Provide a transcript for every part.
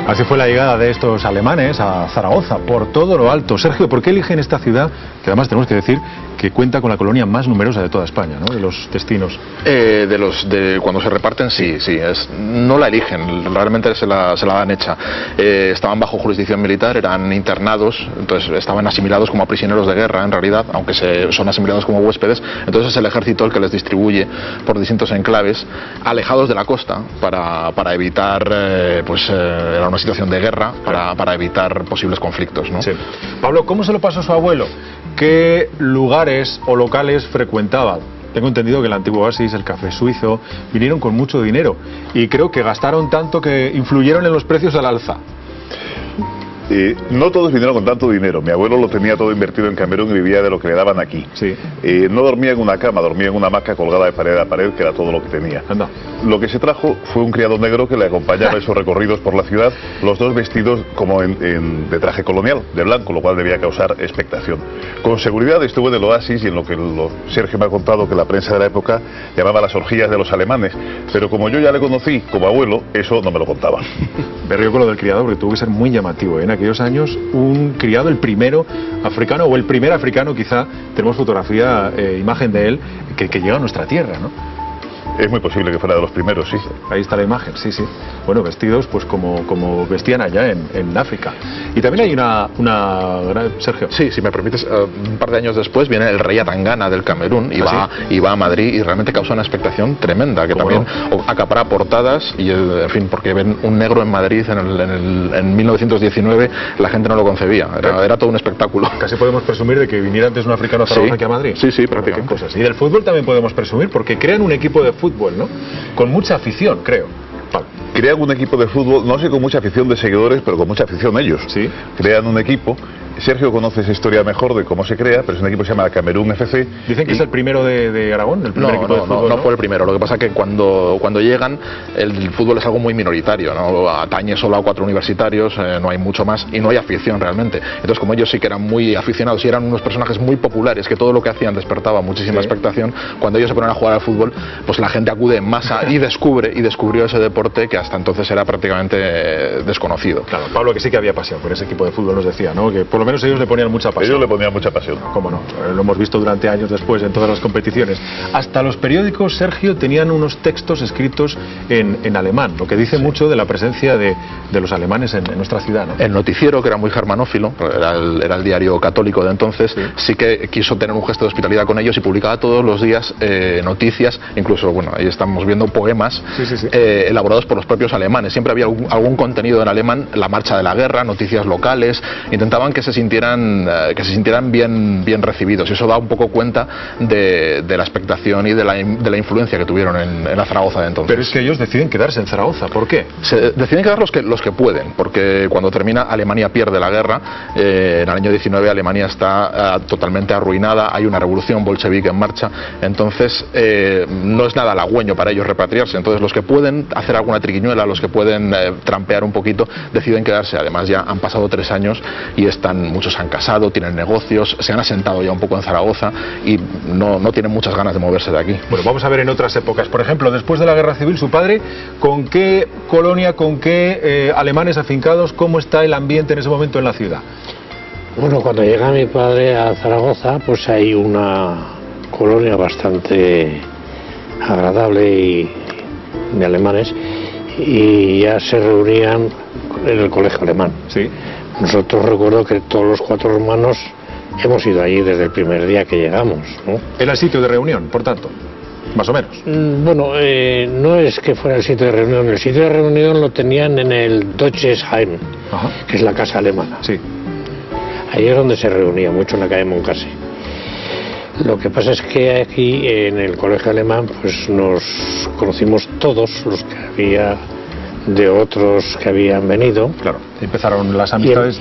Así fue la llegada de estos alemanes a Zaragoza, por todo lo alto. Sergio, ¿por qué eligen esta ciudad, que además tenemos que decir que cuenta con la colonia más numerosa de toda España, ¿no?, de los destinos? Cuando se reparten, sí, no la eligen, realmente se la dan hecha. Estaban bajo jurisdicción militar, eran internados, entonces estaban asimilados como prisioneros de guerra, en realidad, aunque son asimilados como huéspedes. Entonces es el ejército el que les distribuye por distintos enclaves, alejados de la costa, para evitar, era una situación de guerra, para evitar posibles conflictos, ¿no? Sí. Pablo, ¿cómo se lo pasó su abuelo? ¿Qué lugares o locales frecuentaba? Tengo entendido que el antiguo Oasis, el Café Suizo, vinieron con mucho dinero y creo que gastaron tanto que influyeron en los precios al alza. No todos vinieron con tanto dinero. Mi abuelo lo tenía todo invertido en Camerún y vivía de lo que le daban aquí. Sí. No dormía en una cama, dormía en una hamaca colgada de pared a pared, que era todo lo que tenía. Anda. Lo que se trajo fue un criado negro que le acompañaba en esos recorridos por la ciudad, los dos vestidos como de traje colonial, de blanco, lo cual debía causar expectación. Con seguridad estuvo en el Oasis y en lo que Sergio me ha contado que la prensa de la época llamaba las orgías de los alemanes, pero como yo ya le conocí como abuelo, eso no me lo contaba. Me río con lo del criado porque tuvo que ser muy llamativo, ¿eh? En aquellos años, un criado, el primero africano, o el primer africano quizá, tenemos fotografía, imagen de él, que llega a nuestra tierra, ¿no? Es muy posible que fuera de los primeros, sí. Ahí está la imagen, sí. Bueno, vestidos pues como vestían allá en África. Y también hay una Sergio. Sí, si me permites, un par de años después viene el rey Atangana del Camerún y va a Madrid y realmente causa una expectación tremenda, que también acapara portadas y, en fin, porque ven un negro en Madrid en 1919, la gente no lo concebía, era todo un espectáculo. Casi podemos presumir de que viniera antes un africano a Zaragoza que a Madrid. Sí, prácticamente. Cosas. Y del fútbol también podemos presumir, porque crean un equipo de fútbol, ¿no? Con mucha afición, creo. Crean un equipo de fútbol, no sé con mucha afición de seguidores, pero con mucha afición ellos. Sí. Crean un equipo. Sergio conoce esa historia mejor de cómo se crea, pero es un equipo que se llama Camerún FC. Dicen que es el primero de Aragón, el primer equipo de fútbol. No fue el primero. Lo que pasa es que cuando llegan, el fútbol es algo muy minoritario, ¿no? Atañe solo a 4 universitarios, no hay mucho más y no hay afición realmente. Entonces, como ellos sí que eran muy aficionados y eran unos personajes muy populares, que todo lo que hacían despertaba muchísima expectación, cuando ellos se ponen a jugar al fútbol, pues la gente acude en masa y descubrió ese deporte que hasta entonces era prácticamente desconocido. Claro, Pablo, que sí que había pasión por ese equipo de fútbol, nos decía, ¿no? Que por lo menos ellos le ponían mucha pasión. Ellos le ponían mucha pasión. Cómo no, lo hemos visto durante años después en todas las competiciones. Hasta los periódicos, Sergio, tenían unos textos escritos en alemán, lo que dice mucho de la presencia de los alemanes en nuestra ciudad, ¿no? El Noticiero, que era muy germanófilo, era el diario católico de entonces, sí que quiso tener un gesto de hospitalidad con ellos y publicaba todos los días noticias, incluso, bueno, ahí estamos viendo poemas elaborados por los propios alemanes. Siempre había algún contenido en alemán, la marcha de la guerra, noticias locales, intentaban que se sintieran bien recibidos, y eso da un poco cuenta de la expectación y de la influencia que tuvieron en la Zaragoza de entonces. Pero es que ellos deciden quedarse en Zaragoza, ¿por qué? Se deciden quedar los que pueden, porque cuando termina, Alemania pierde la guerra, en el año 19 Alemania está totalmente arruinada, hay una revolución bolchevique en marcha, entonces no es nada halagüeño para ellos repatriarse. Entonces los que pueden hacer alguna triquiñuela, los que pueden trampear un poquito, deciden quedarse. Además ya han pasado 3 años y muchos se han casado, tienen negocios, se han asentado ya un poco en Zaragoza y no tienen muchas ganas de moverse de aquí. Bueno, vamos a ver en otras épocas. Por ejemplo, después de la Guerra Civil, su padre, ¿con qué colonia, con qué alemanes afincados, cómo está el ambiente en ese momento en la ciudad? Bueno, cuando llega mi padre a Zaragoza, pues hay una colonia bastante agradable de alemanes, y ya se reunían en el colegio alemán. Sí. Nosotros recuerdo que todos los 4 hermanos hemos ido allí desde el primer día que llegamos, ¿no? ¿Era el sitio de reunión, por tanto? Más o menos. Bueno, no es que fuera el sitio de reunión. El sitio de reunión lo tenían en el Deutsches Heim, que es la casa alemana. Sí. Ahí es donde se reunía mucho, en la calle Moncase. Lo que pasa es que aquí en el colegio alemán pues nos conocimos todos los que había de otros que habían venido. Claro, empezaron las amistades.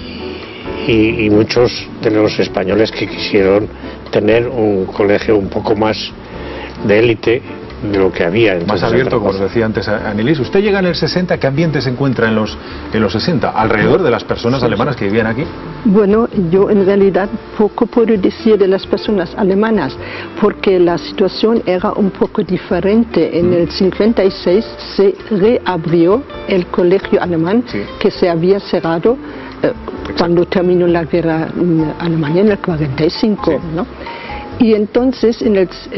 Y muchos de los españoles que quisieron tener un colegio un poco más de élite, de lo que había. Más abierto, como nos decía antes Annelies. Usted llega en el 60, ¿qué ambiente se encuentra en los 60? Alrededor de las personas alemanas que vivían aquí. Bueno, yo en realidad poco puedo decir de las personas alemanas, porque la situación era un poco diferente. En el 56 se reabrió el colegio alemán, sí, que se había cerrado cuando terminó la guerra en Alemania en el 45, sí, ¿no? Y entonces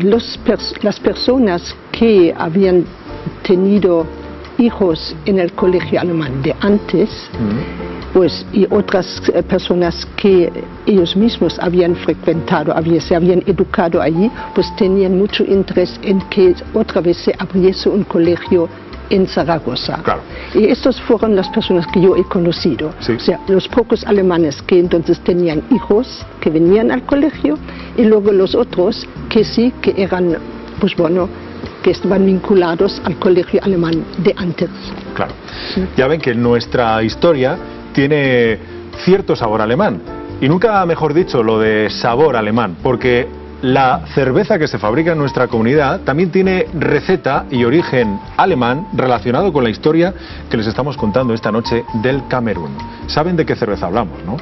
las personas que habían tenido hijos en el colegio alemán de antes, pues, y otras personas que ellos mismos habían frecuentado, se habían educado allí, pues tenían mucho interés en que otra vez se abriese un colegio en Zaragoza. Claro. Y estas fueron las personas que yo he conocido. Sí. O sea, los pocos alemanes que entonces tenían hijos que venían al colegio, y luego los otros que sí, que eran, pues bueno, que estaban vinculados al colegio alemán de antes. Claro. Ya ven que nuestra historia tiene cierto sabor alemán. Y nunca mejor dicho lo de sabor alemán, porque la cerveza que se fabrica en nuestra comunidad también tiene receta y origen alemán relacionado con la historia que les estamos contando esta noche del Camerún. ¿Saben de qué cerveza hablamos, no?